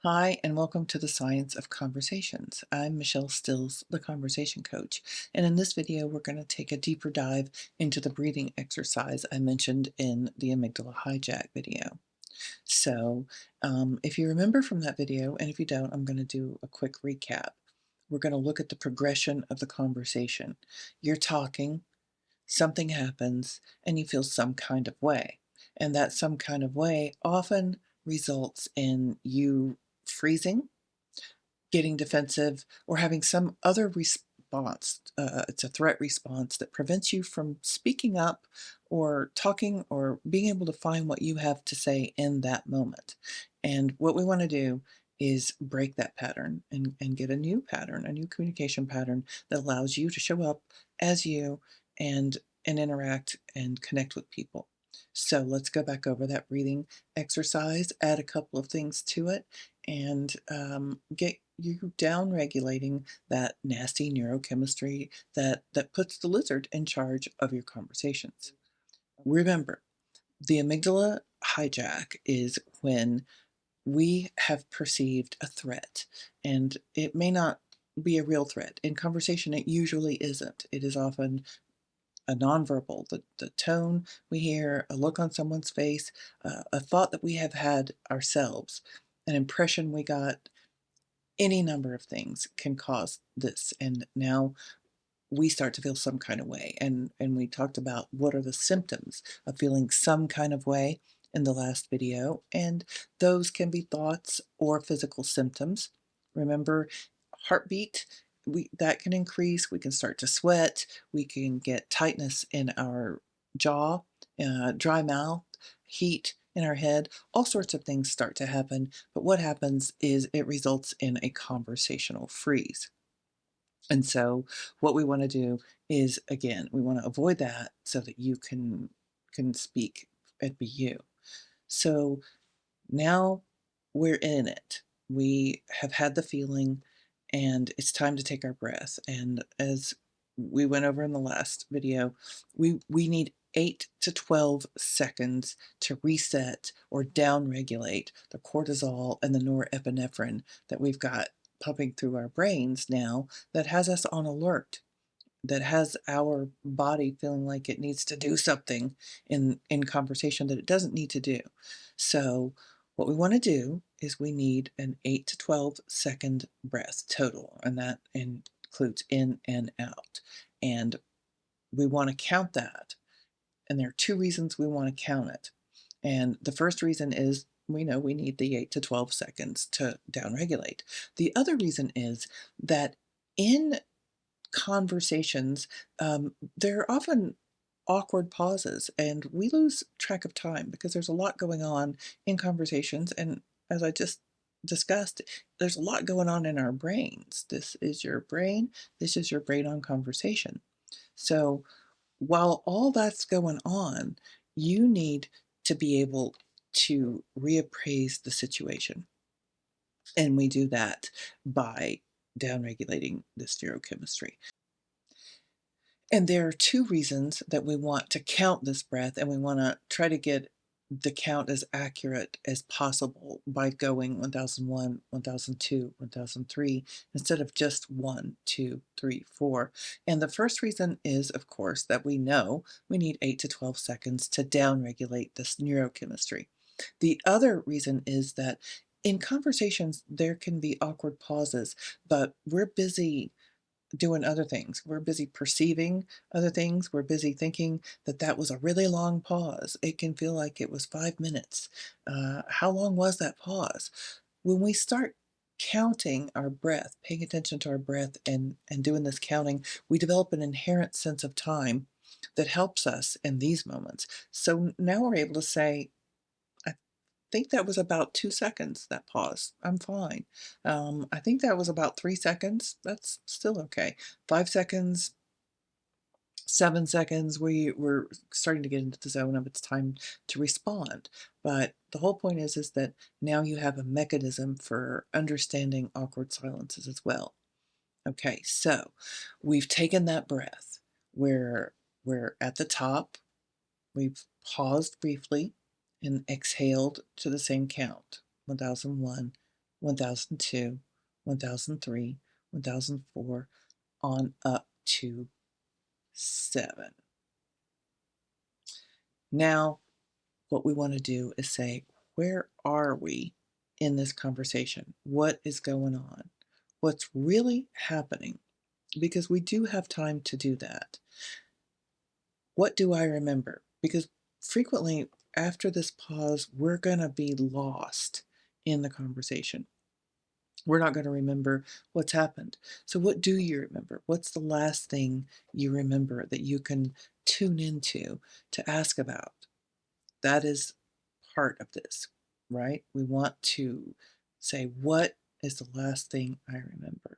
Hi, and welcome to the Science of Conversations. I'm Michelle Stills, the Conversation Coach, and in this video, we're going to take a deeper dive into the breathing exercise I mentioned in the amygdala hijack video. So, if you remember from that video, and if you don't, I'm going to do a quick recap. We're going to look at the progression of the conversation. You're talking, something happens, and you feel some kind of way. And that some kind of way often results in you freezing, getting defensive, or having some other response. It's a threat response that prevents you from speaking up or talking or being able to find what you have to say in that moment. And what we want to do is break that pattern and get a new pattern, a new communication pattern that allows you to show up as you and interact and connect with people. So let's go back over that breathing exercise, add a couple of things to it, and get you down regulating that nasty neurochemistry that puts the lizard in charge of your conversations. Remember, the amygdala hijack is when we have perceived a threat, and it may not be a real threat. In conversation, it usually isn't. It is often a nonverbal, the tone we hear, a look on someone's face, a thought that we have had ourselves, an impression we got. Any number of things can cause this, and now we start to feel some kind of way. And we talked about what are the symptoms of feeling some kind of way in the last video, and those can be thoughts or physical symptoms. Remember, heartbeat, we that can increase. We can start to sweat. We can get tightness in our jaw, dry mouth, heat in our head. All sorts of things start to happen. But what happens is it results in a conversational freeze. And so what we want to do is, again, we want to avoid that so that you can speak and be you. So now we're in it. We have had the feeling, and it's time to take our breath. And as we went over in the last video, we need 8 to 12 seconds to reset or downregulate the cortisol and the norepinephrine that we've got pumping through our brains now, that has us on alert, that has our body feeling like it needs to do something in conversation that it doesn't need to do. So what we want to do is we need an 8 to 12-second breath total, and that includes in and out. And we want to count that. And there are two reasons we want to count it. And the first reason is we know we need the 8 to 12 seconds to downregulate. The other reason is that in conversations, there are often awkward pauses, and we lose track of time because there's a lot going on in conversations. And as I just discussed, there's a lot going on in our brains. This is your brain, this is your brain on conversation. So while all that's going on, you need to be able to reappraise the situation. And we do that by downregulating this neurochemistry. And there are two reasons that we want to count this breath, and we want to try to get the count as accurate as possible by going 1001, 1002, 1003, instead of just 1, 2, 3, 4. And the first reason is, of course, that we know we need 8 to 12 seconds to downregulate this neurochemistry. The other reason is that in conversations, there can be awkward pauses, but we're busy doing other things. We're busy perceiving other things. We're busy thinking that that was a really long pause. It can feel like it was 5 minutes. How long was that pause? When we start counting our breath, paying attention to our breath and doing this counting, we develop an inherent sense of time that helps us in these moments. So now we're able to say, I think that was about 2 seconds, that pause. I'm fine. I think that was about 3 seconds. That's still okay. 5 seconds, 7 seconds, we're starting to get into the zone of it's time to respond. But the whole point is that now you have a mechanism for understanding awkward silences as well. Okay, so we've taken that breath. We're at the top. We've paused briefly and exhaled to the same count, 1001, 1002, 1003, 1004, on up to 7. Now, what we want to do is say, where are we in this conversation? What is going on? What's really happening? Because we do have time to do that. What do I remember? Because frequently after this pause, we're going to be lost in the conversation. We're not going to remember what's happened. So, what do you remember? What's the last thing you remember that you can tune into to ask about? That is part of this, right? We want to say, what is the last thing I remember?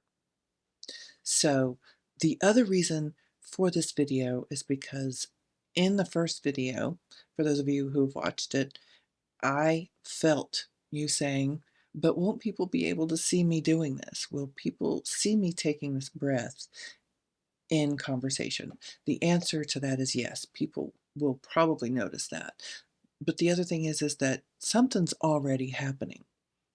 So, the other reason for this video is because in the first video, for those of you who've watched it, I felt you saying, but won't people be able to see me doing this? Will people see me taking this breath in conversation? The answer to that is yes. People will probably notice that. But the other thing is that something's already happening.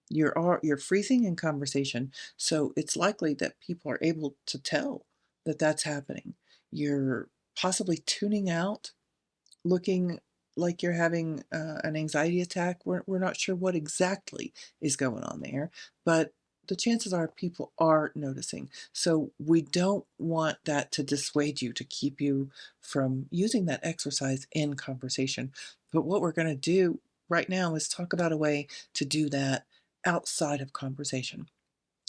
You're freezing in conversation, so it's likely that people are able to tell that that's happening. You're possibly tuning out, looking like you're having an anxiety attack. We're not sure what exactly is going on there, but the chances are people are noticing. So we don't want that to dissuade you, to keep you from using that exercise in conversation. But what we're going to do right now is talk about a way to do that outside of conversation,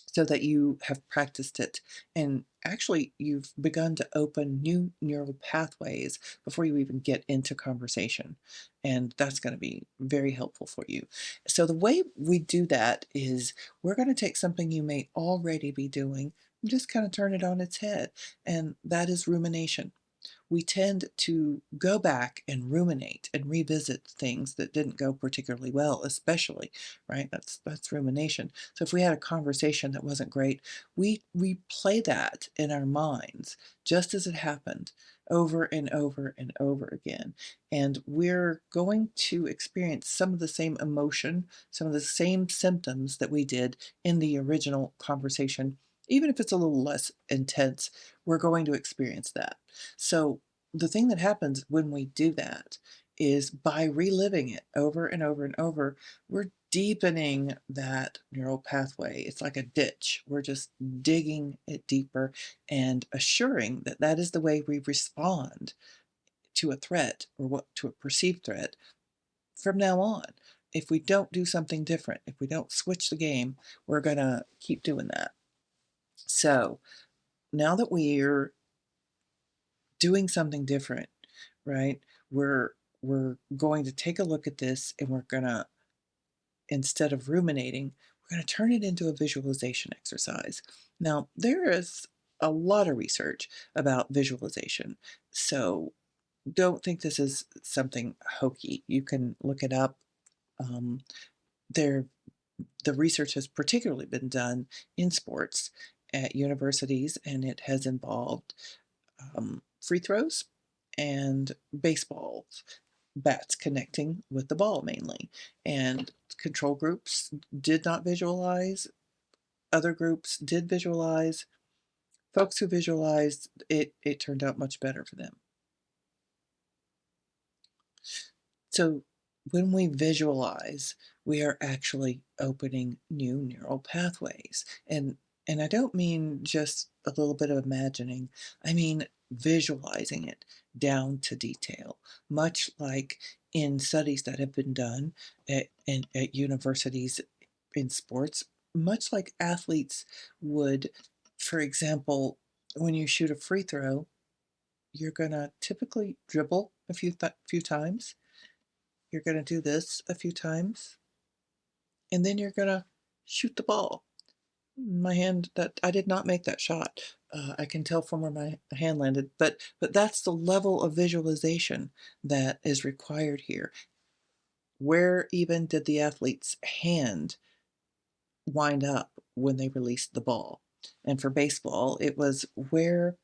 so that you have practiced it and actually you've begun to open new neural pathways before you even get into conversation. And that's going to be very helpful for you. So, the way we do that is we're going to take something you may already be doing and just kind of turn it on its head, and that is rumination. We tend to go back and ruminate and revisit things that didn't go particularly well, especially, right? That's rumination. So if we had a conversation that wasn't great, we replay that in our minds just as it happened over and over and over again. And we're going to experience some of the same emotion, some of the same symptoms that we did in the original conversation. Even if it's a little less intense, we're going to experience that. So the thing that happens when we do that is, by reliving it over and over and over, we're deepening that neural pathway. It's like a ditch. We're just digging it deeper and assuring that that is the way we respond to a threat, or what, to a perceived threat, from now on. If we don't do something different, if we don't switch the game, we're going to keep doing that. So now that we're doing something different, right? We're going to take a look at this, and we're going to, instead of ruminating, we're going to turn it into a visualization exercise. Now, there is a lot of research about visualization, so don't think this is something hokey. You can look it up. Um, there, the research has particularly been done in sports at universities, and it has involved free throws and baseballs, bats connecting with the ball mainly. And control groups did not visualize, other groups did visualize. Folks who visualized it, it turned out much better for them. So when we visualize, we are actually opening new neural pathways. And I don't mean just a little bit of imagining. I mean visualizing it down to detail, much like in studies that have been done at universities in sports, much like athletes would. For example, when you shoot a free throw, you're going to typically dribble a few times. You're going to do this a few times, and then you're going to shoot the ball. My hand, that I did not make that shot. I can tell from where my hand landed, but that's the level of visualization that is required here. Where even did the athlete's hand wind up when they released the ball? And for baseball, it was, where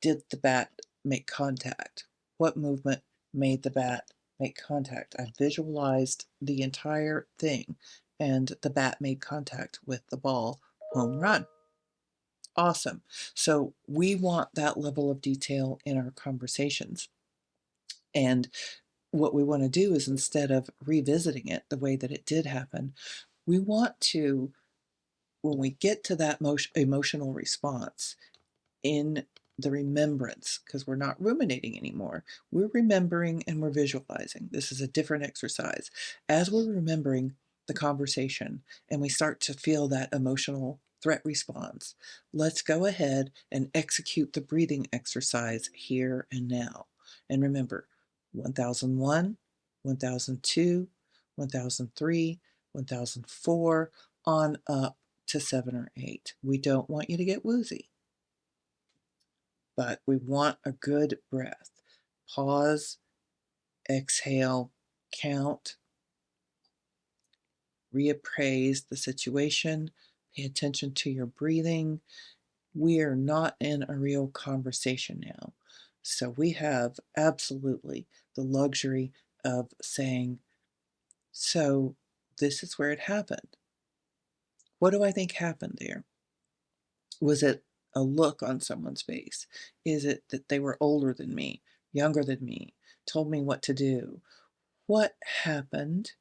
did the bat make contact? What movement made the bat make contact? I visualized the entire thing and the bat made contact with the ball, home run. Awesome. So we want that level of detail in our conversations. And what we want to do is, instead of revisiting it the way that it did happen, we want to, when we get to that emotional response, in the remembrance, because we're not ruminating anymore. We're remembering and we're visualizing. This is a different exercise. As we're remembering the conversation and we start to feel that emotional threat response, let's go ahead and execute the breathing exercise here and now. And remember, 1001, 1002, 1003, 1004, on up to 7 or 8. We don't want you to get woozy, but we want a good breath. Pause, exhale, count, reappraise the situation, pay attention to your breathing. We are not in a real conversation now. So we have absolutely the luxury of saying, so this is where it happened. What do I think happened there? Was it a look on someone's face? Is it that they were older than me, younger than me, told me what to do? What happened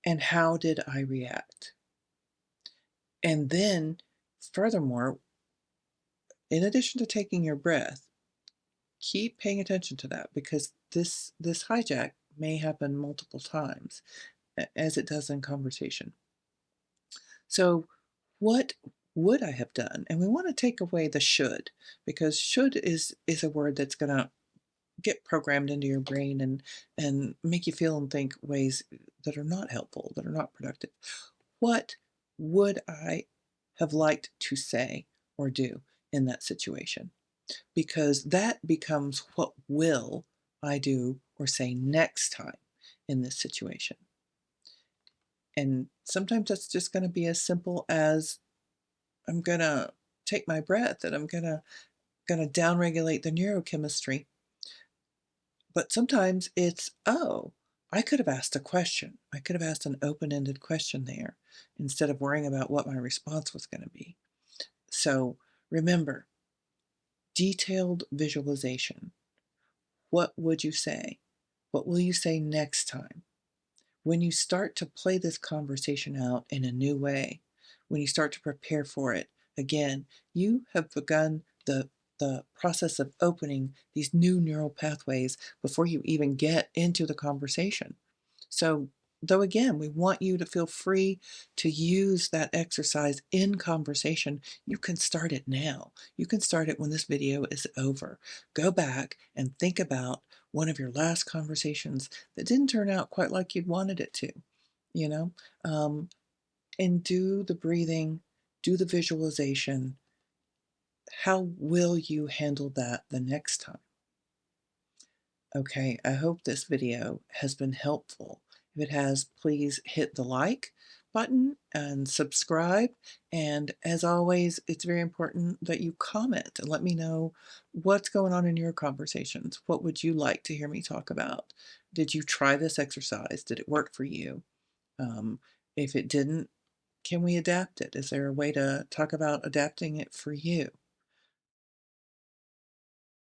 and how did I react? And then, furthermore, in addition to taking your breath, keep paying attention to that, because this hijack may happen multiple times, as it does in conversation. So, what would I have done? And we want to take away the should, because should is a word that's going to get programmed into your brain and make you feel and think ways that are not helpful, that are not productive. What would I have liked to say or do in that situation? Because that becomes, what will I do or say next time in this situation? And sometimes that's just going to be as simple as, I'm going to take my breath and I'm going to downregulate the neurochemistry. But sometimes it's, oh, I could have asked a question. I could have asked an open-ended question there instead of worrying about what my response was going to be. So remember, detailed visualization. What would you say? What will you say next time? When you start to play this conversation out in a new way, when you start to prepare for it, again, you have begun the process of opening these new neural pathways before you even get into the conversation. So, though again, we want you to feel free to use that exercise in conversation, you can start it now. You can start it when this video is over. Go back and think about one of your last conversations that didn't turn out quite like you'd wanted it to, you know, um, and do the breathing, do the visualization. How will you handle that the next time? Okay, I hope this video has been helpful. If it has, please hit the like button and subscribe. And as always, it's very important that you comment and let me know what's going on in your conversations. What would you like to hear me talk about? Did you try this exercise? Did it work for you? Um, if it didn't, can we adapt it? Is there a way to talk about adapting it for you?